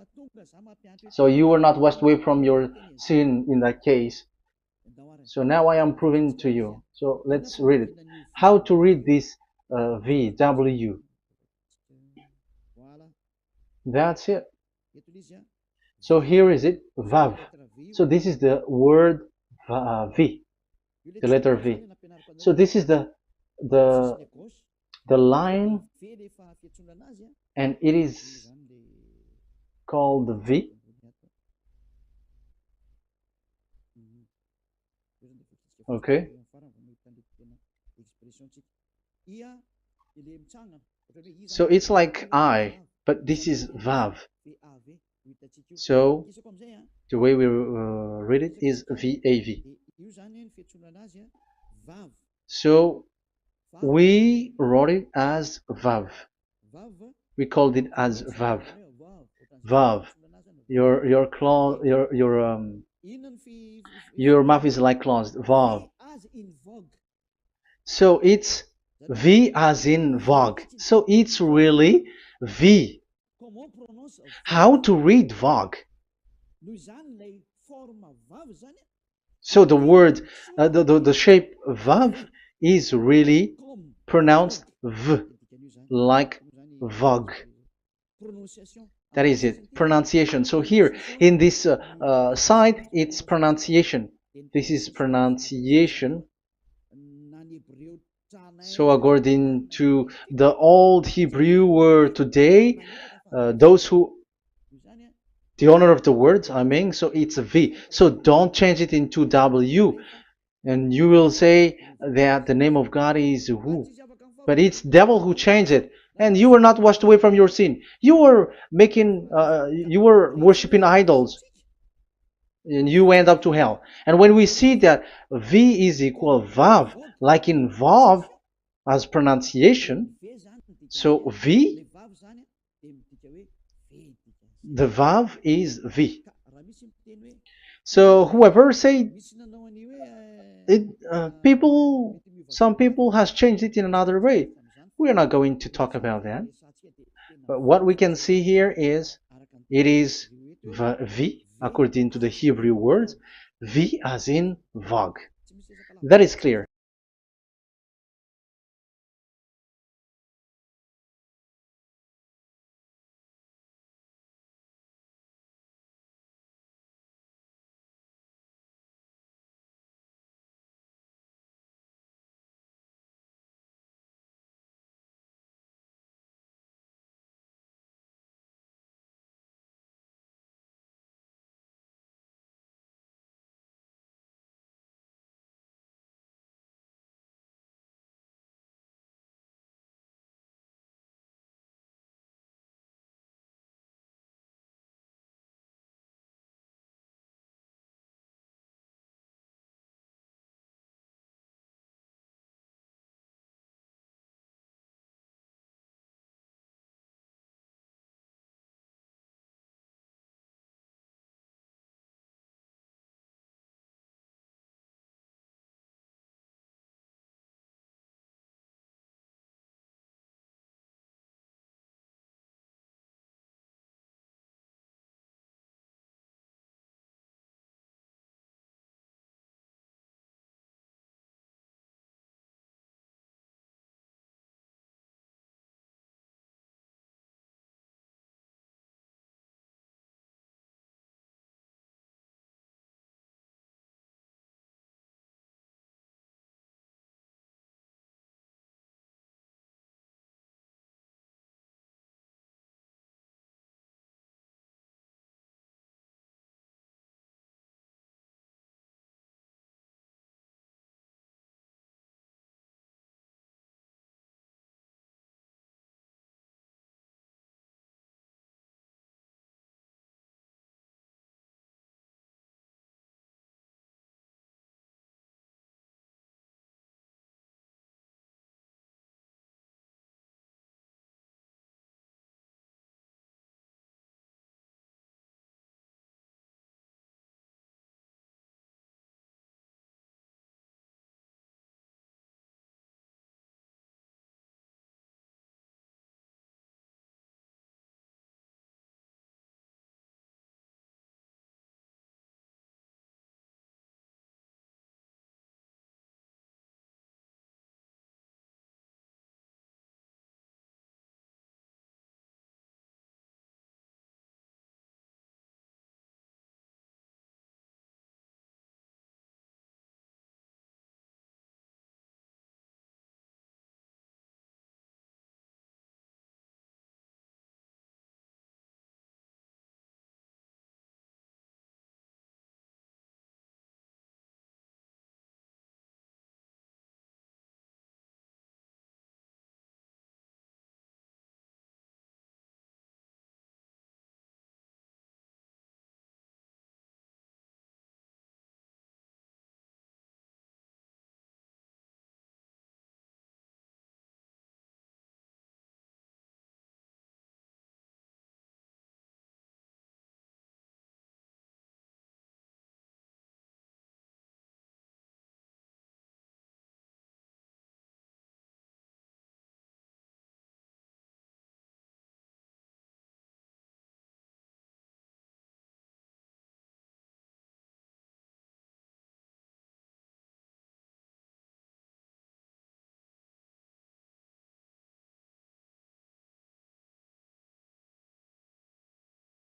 So you were not washed away from your sin in that case. So now I am proving to you. So let's read it. How to read this V, W? That's it. So here is it, Vav. So this is the word V, the letter V. So this is the the line, and it is called the V. Okay. So it's like I, but this is Vav. So the way we read it is VAV. So we wrote it as Vav. We called it as Vav. Vav. Your claw, your mouth is like closed. Vav. So it's V as in Vogue. So it's really V. How to read Vogue? So the word, the shape Vav is really pronounced V, like Vogue. That is it, pronunciation. So here in this side, it's pronunciation. This is pronunciation. So according to the old Hebrew word today, those who, the owner of the word, I mean, so it's a V. So don't change it into W. And you will say that the name of God is who? But it's devil who changed it. And you were not washed away from your sin. You were you were worshiping idols. And you end up to hell. And when we see that V is equal Vav, like in Vav as pronunciation, so V, the Vav is V. So whoever say it, some people has changed it in another way. We are not going to talk about that. But what we can see here is it is V, according to the Hebrew word, V as in Vogue. That is clear.